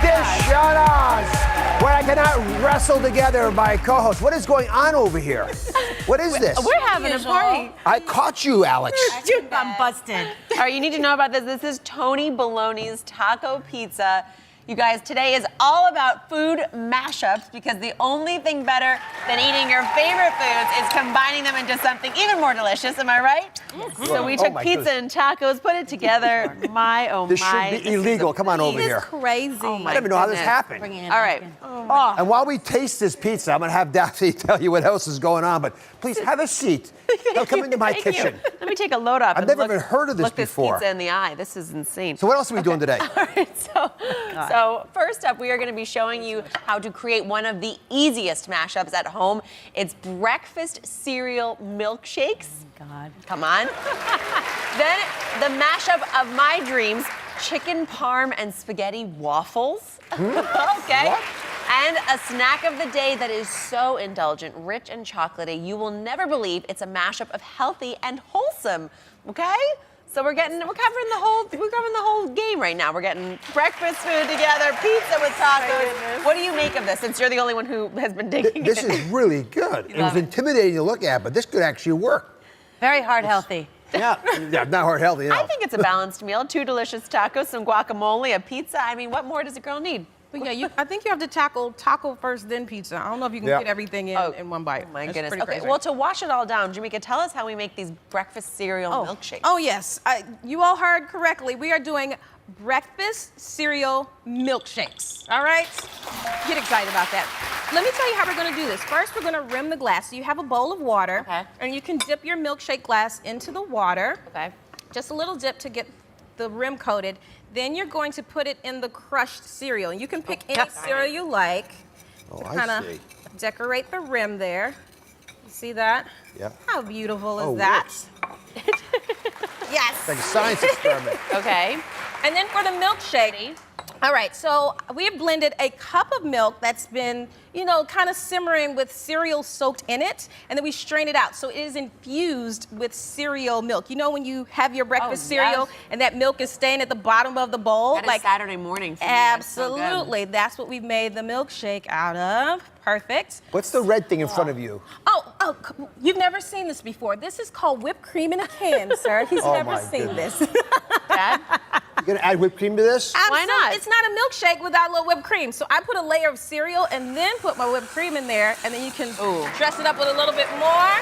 Oz, where I cannot wrestle together my co-host. What is going on over here? What is this? We're having a party. I caught you, Alex. I'm busted. All right, you need to know about this. This is Tony Baloney's Taco Pizza. You guys, today is all about food mashups because the only thing better than eating your favorite foods is combining them into something even more delicious. Am I right? Yes. So we took pizza and tacos, put it together. This should be illegal. Come on over here. This is crazy. Oh my I don't even know how this happened. All right. And while we taste this pizza, I'm going to have Daphne tell you what else is going on, but please have a seat. Now come into my kitchen. Let me take a load up. I've never even heard of this before. Look this pizza in the eye. This is insane. So what else are we doing today? All right, so first up, we are going to be showing you how to create one of the easiest mashups at home. It's breakfast cereal milkshakes. Oh, God. Come on. Then the mashup of my dreams, chicken parm and spaghetti waffles. Okay. What? And a snack of the day that is so indulgent, rich and chocolatey, you will never believe it's a mashup of healthy and wholesome. Okay? So we're covering the whole game right now. We're getting breakfast food together, pizza with tacos. What do you make of this? Since you're the only one who has been digging This is really good. It was intimidating to look at, but this could actually work. Very heart healthy. Yeah, not heart healthy, no. I think it's a balanced meal. 2 delicious tacos, some guacamole, a pizza. I mean, what more does a girl need? But yeah, I think you have to tackle taco first, then pizza. I don't know if you can get everything in one bite. Oh my That's goodness. pretty Okay, crazy. well, to wash it all down, Jamika, tell us how we make these breakfast cereal milkshakes. Oh yes, you all heard correctly. We are doing breakfast cereal milkshakes. All right, get excited about that. Let me tell you how we're going to do this. First, we're going to rim the glass. So you have a bowl of water, and you can dip your milkshake glass into the water. Okay. Just a little dip to get the rim coated. Then you're going to put it in the crushed cereal. And you can pick any cereal you like. Oh, kind of decorate the rim there. You see that? Yeah. How beautiful is that? Yes. It's like a science experiment. Okay. And then for the milkshake, all right, so we have blended a cup of milk that's been, kind of simmering with cereal soaked in it, and then we strain it out. So it is infused with cereal milk. You know when you have your breakfast cereal and that milk is staying at the bottom of the bowl? That is Saturday morning for me. Absolutely. That's what we've made the milkshake out of. Perfect. What's the red thing in front of you? Oh, you've never seen this before. This is called whipped cream in a can, sir. He's never seen this. Dad? You're gonna add whipped cream to this? Why not? It's not a milkshake without a little whipped cream. So I put a layer of cereal and then put my whipped cream in there, and then you can dress it up with a little bit more.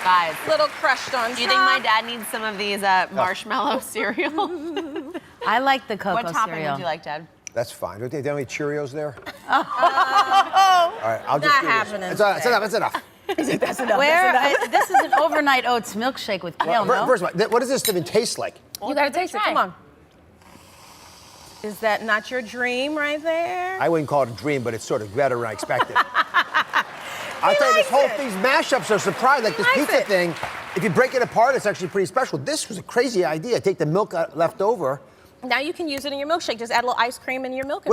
Guys. Little crushed on top. Do you think my dad needs some of these marshmallow cereal? I like the cocoa What topping cereal. would you like, Dad? That's fine. Don't they have any Cheerios there? Oh, all right, I'll just not do happening. this. It's enough. It's enough. That's enough. This is an overnight oats milkshake with kale, no? First of all, what does this even taste like? You gotta taste it. Come on. Is that not your dream right there? I wouldn't call it a dream, but it's sort of better than I expected. I'll tell you, this whole thing's mashups are surprising. Like this pizza thing, if you break it apart, it's actually pretty special. This was a crazy idea. Take the milk left over. Now you can use it in your milkshake. Just add a little ice cream in your milk.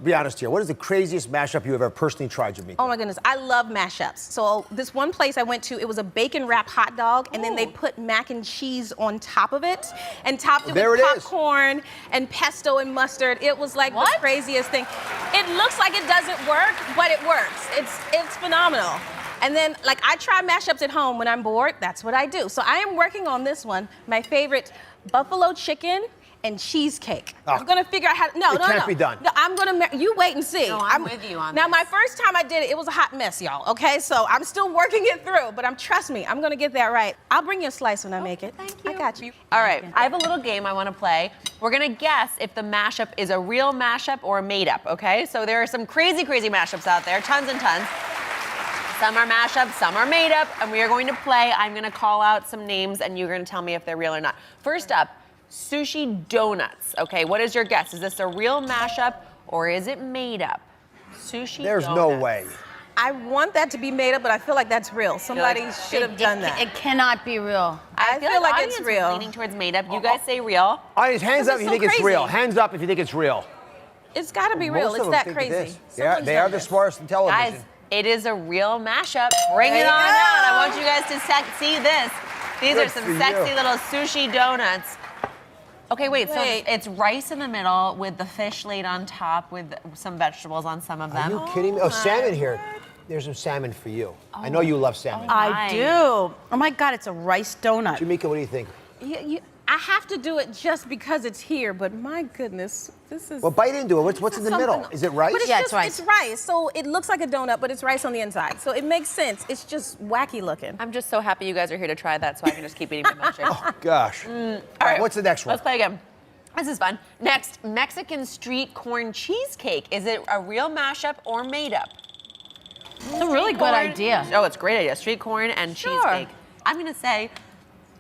Be honest here, what is the craziest mashup you have ever personally tried, Jamika? Oh my goodness, I love mashups. So this one place I went to, it was a bacon wrap hot dog, and then they put mac and cheese on top of it, and topped it with popcorn and pesto and mustard. It was like the craziest thing. It looks like it doesn't work, but it works. It's phenomenal. And then, I try mashups at home when I'm bored. That's what I do. So I am working on this one, my favorite buffalo chicken and cheesecake. I'm gonna figure out how. It can't be done. No, I'm gonna. You wait and see. No, I'm with you on Now, this. my first time I did it, it was a hot mess, y'all. Okay, so I'm still working it through, but trust me, I'm gonna get that right. I'll bring you a slice when I make it. Thank you. I got you. All right, I have a little game I want to play. We're gonna guess if the mashup is a real mashup or a made-up. Okay, so there are some crazy mashups out there, tons and tons. Some are mashups, some are made up, and we are going to play. I'm gonna call out some names, and you're gonna tell me if they're real or not. First up, sushi donuts. Okay, what is your guess? Is this a real mashup or is it made up? Sushi There's donuts. no way. I want that to be made up, but I feel like that's real. Somebody should have done that. It cannot be real. I feel like it's audience is real. leaning towards made up. You guys say real. Audience, hands up if you so think it's real. crazy. Hands up if you think it's real. It's got to be real. Most It's of them that think crazy. it is. Someone's They are done the this. smartest in television. Guys, it is a real mashup. Bring There it you on go. out. I want you guys to see this. These Good are some for sexy you. little sushi donuts. Okay, wait, so it's rice in the middle with the fish laid on top with some vegetables on some of them. Are you kidding me? Oh, salmon here. There's some salmon for you. I know you love salmon. I do. Oh my God, it's a rice donut. Jamika, what do you think? I have to do it just because it's here, but my goodness, this is. Well, bite into it. What's in the middle? Is it rice? But it's it's rice. It's rice, so it looks like a donut, but it's rice on the inside. So it makes sense. It's just wacky looking. I'm just so happy you guys are here to try that so I can just keep eating my milkshake. Oh, gosh. All right, what's the next one? Let's play again. This is fun. Next, Mexican street corn cheesecake. Is it a real mashup or made up? It's a really good idea. Oh, it's a great idea. Street corn and cheesecake. I'm going to say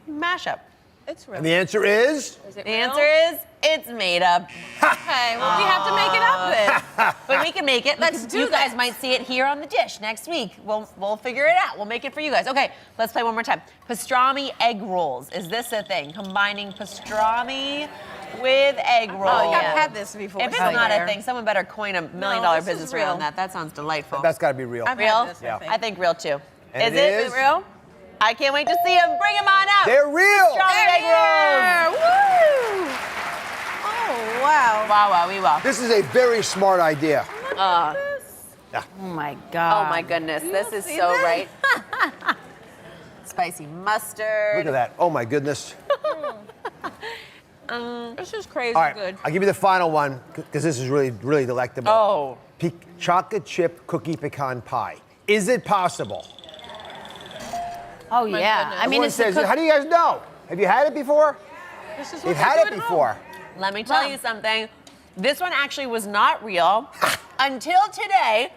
mashup. It's real. And the answer is? The answer is it's made up. Okay, well, we have to make it up then. But we can make it. Let's do You guys this. might see it here on the dish next week. We'll figure it out. We'll make it for you guys. Okay, let's play one more time. Pastrami egg rolls. Is this a thing? Combining pastrami with egg rolls. I think I've had this before. If it's not a thing, someone better coin $1 million this is business real. around that. That sounds delightful. That's got to be real. I've real? had this, Yeah. I think real too. And is it is? real? I can't wait to see them. Bring them on out. They're real. Pastrami egg rolls. Woo! Oh, wow. Wow, wow, we wow. This is a very smart idea. Uh, Oh my God. oh my goodness, this is see so that? right. Spicy mustard. Look at that. Oh, my goodness. This is crazy All right, good. I'll give you the final one because this is really, really delectable. Oh. Chocolate chip cookie pecan pie. Is it possible? Oh yeah. goodness. I mean, Everyone it's the says, how do you guys know? Have you had it before? This is what You've they had do it at home. before. Let me tell you something. This one actually was not real until today.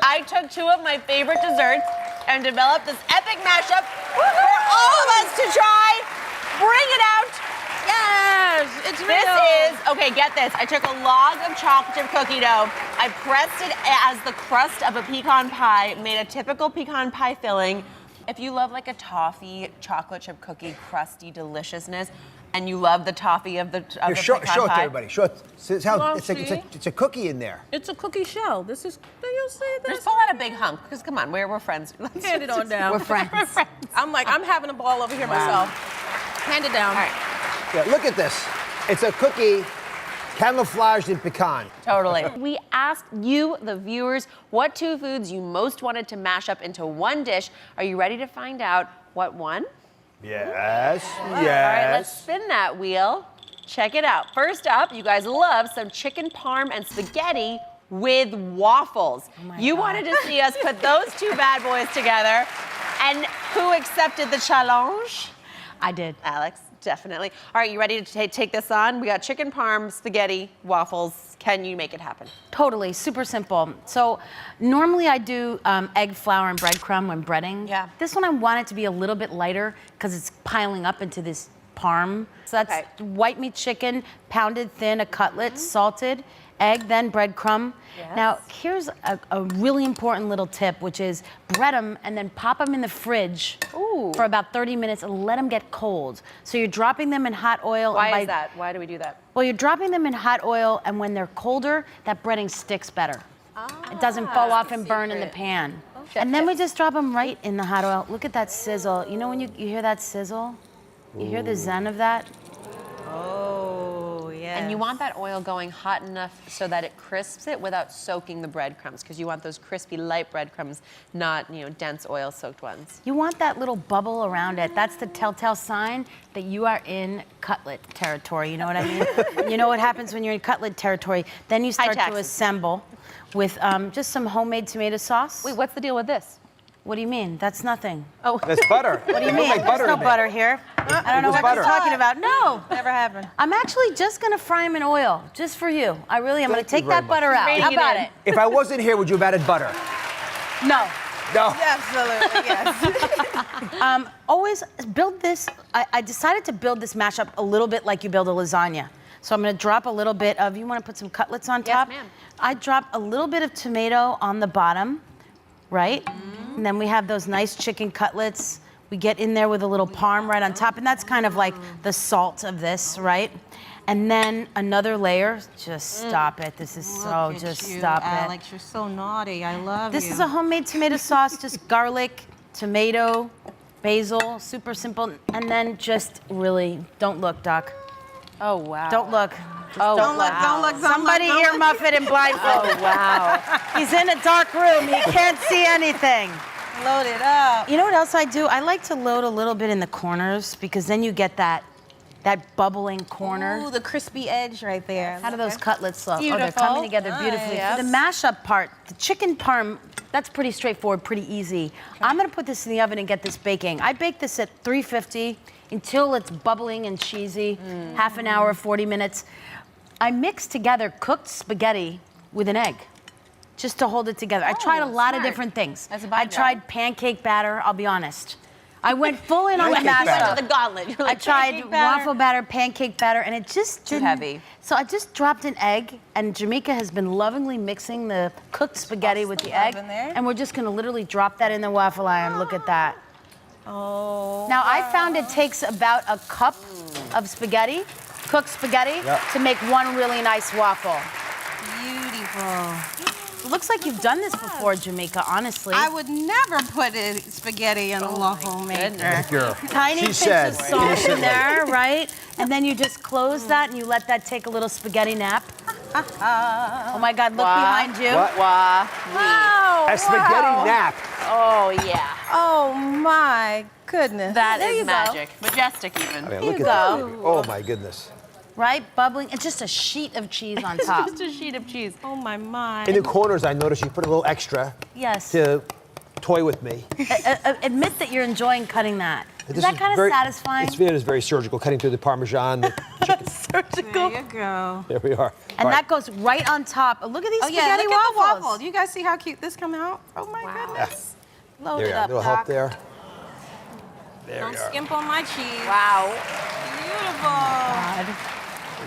I took two of my favorite desserts and developed this epic mashup for all of us to try. Bring it out. Yes, it's real. This is, okay, get this. I took a log of chocolate chip cookie dough. I pressed it as the crust of a pecan pie, made a typical pecan pie filling. If you love like a toffee chocolate chip cookie crusty deliciousness, and you love the toffee of the Here, show it pecan to pie. everybody. Show it. It's, how, Well, it's a cookie in there. It's a cookie shell. This is, do you see this? Just pull out a big hunk, because come on, we're friends. Let's Hand it on down. We're friends. We're friends. I'm like, I'm having a ball over here myself. Hand it down. All right, Yeah, look at this. It's a cookie camouflaged in pecan. totally. We asked you, the viewers, what two foods you most wanted to mash up into one dish. Are you ready to find out what won? Yes, All right, let's yes. spin that wheel. Check it out. First up, you guys love some chicken parm and spaghetti with waffles. You wanted to see us put those two bad boys together. And who accepted the challenge? I did. Alex, definitely. All right, you ready to take this on? We got chicken parm, spaghetti, waffles. Can you make it happen? Totally, super simple. So normally I do egg, flour, and breadcrumb when breading. Yeah. This one I want it to be a little bit lighter because it's piling up into this parm. So that's Okay. white meat chicken, pounded thin, a cutlet, salted, egg, then breadcrumb. Yes. Now here's a really important little tip, which is bread them and then pop them in the fridge Ooh. for about 30 minutes and let them get cold. So you're dropping them in hot oil. and Why by- is that? Why do we do that? Well, you're dropping them in hot oil, and when they're colder, that breading sticks better. It doesn't fall off and burn in the pan. And then we just drop them right in the hot oil. Look at that sizzle. You know when you hear that sizzle? You hear the zen of that? Oh, yeah. And you want that oil going hot enough so that it crisps it without soaking the breadcrumbs, because you want those crispy, light breadcrumbs, not, dense oil-soaked ones. You want that little bubble around it. That's the telltale sign that you are in cutlet territory. You know what I mean? You know what happens when you're in cutlet territory? Then you start to taxes. assemble with just some homemade tomato sauce. Wait, what's the deal with this? What do you mean? That's nothing. Oh, That's butter. What do you mean? There's no butter here. I don't know what butter. you're talking about. No. Never happened. I'm actually just gonna fry them in oil, just for you. I really am. I'm gonna Thank you take very that much. butter out. Rating How it about in. it? If I wasn't here, would you have added butter? No. No. Absolutely, yes. Always build this. I decided to build this mashup a little bit like you build a lasagna. So I'm gonna drop a little bit of, you wanna put some cutlets on Yes, top? ma'am. I drop a little bit of tomato on the bottom, right? And then we have those nice chicken cutlets. We get in there with a little parm right on top, and that's kind of like the salt of this, right? And then another layer. Just stop it. This is so, just stop it. Alex, you're so naughty. I love This is a homemade tomato sauce, just garlic, tomato, basil, super simple. And then just really, don't look, Doc. Oh, wow. Don't look. Oh, Don't look, don't look, don't Somebody look, don't earmuff it and blindfold. Oh, wow. He's in a dark room. He can't see anything. Load it up. You know what else I do? I like to load a little bit in the corners because then you get that bubbling corner. Ooh, the crispy edge right there. How do those cutlets look? Oh, they're Beautiful. coming together beautifully. Nice. For the mashup part, the chicken parm, that's pretty straightforward, pretty easy. I'm gonna put this in the oven and get this baking. I bake this at 350 until it's bubbling and cheesy, half an hour, 40 minutes. I mix together cooked spaghetti with an egg, just to hold it together. I tried a lot of different things. That's a I byproduct. tried pancake batter, I'll be honest. I went full in on the Pancake batter. mashup. The gauntlet. You're I like, tried pancake batter. waffle batter, pancake batter, and it just Too didn't. heavy. So I just dropped an egg, and Jamika has been lovingly mixing the cooked spaghetti with the egg. in there. And we're just gonna literally drop that in the waffle iron. Look at that. Oh. Now I found it takes about a cup of spaghetti, cooked spaghetti, to make one really nice waffle. Beautiful. It looks like you've done this before, Jamika, honestly. I would never put spaghetti in a waffle maker. Girl. Tiny She pinch said, of salt in innocently. there, right? And then you just close that and you let that take a little spaghetti nap. Oh my God, look behind you. What? Wow. A spaghetti nap. Oh, yeah. Oh my goodness. That There is you go. magic. Majestic, even. I mean, Here look you at go. that. Oh my goodness. Right? Bubbling. And just a sheet of cheese on top. Just a sheet of cheese. Oh my. In the corners, I noticed you put a little extra Yes. to toy with me. Admit that you're enjoying cutting that. Is This that kind of very- satisfying? It is very surgical, cutting through the Parmesan. The chicken. Surgical. There you go. There we are. And All that right. goes right on top. Look at these Oh yeah, spaghetti look at the waffles. waffle. Do you guys see how cute this come out? Oh my goodness. Load There it you are. up, Little Doc. help there. There Don't we are. skimp on my cheese. Wow. Beautiful.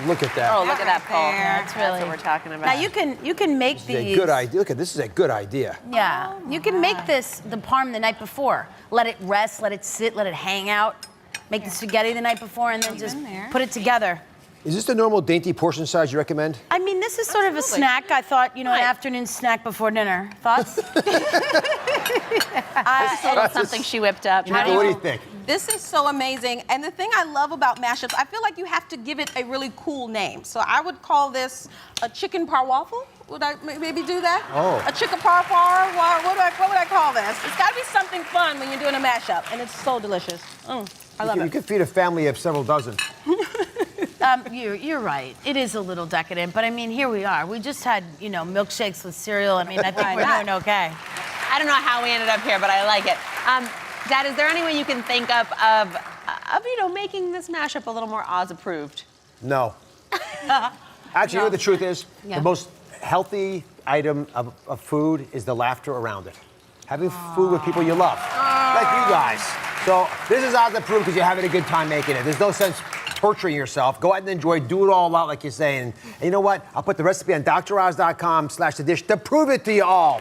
Look at that. Oh, look at that pull. Right there. That's really what we're talking about. Now you can make This is a these. good idea. Look at this. Is a good idea. Yeah, you can make the parm the night before. Let it rest, let it sit, let it hang out. Make the spaghetti the night before, and then just in there. put it together. Is this the normal dainty portion size you recommend? I mean, this is sort of a snack. I thought, an afternoon snack before dinner. Thoughts? Something she whipped up. Jamika, what do you think? This is so amazing. And the thing I love about mashups, I feel like you have to give it a really cool name. So I would call this a chicken par waffle. Would I maybe do that? Oh. A chicken par what would I call this? It's got to be something fun when you're doing a mashup, and it's so delicious. I love You it. could feed a family of several dozen. You're right. It is a little decadent, but I mean, here we are. We just had, milkshakes with cereal. I mean, I think we're doing okay. I don't know how we ended up here, but I like it. Dad, is there any way you can think of making this mashup a little more Oz approved? No. Actually, you know what the truth is? Yeah. The most healthy item of food is the laughter around it. Having food with people you love, like you guys. So this is Oz approved because you're having a good time making it. There's no sense torturing yourself. Go out and enjoy, do it all out like you're saying. And you know what? I'll put the recipe on droz.com/the dish to prove it to you all.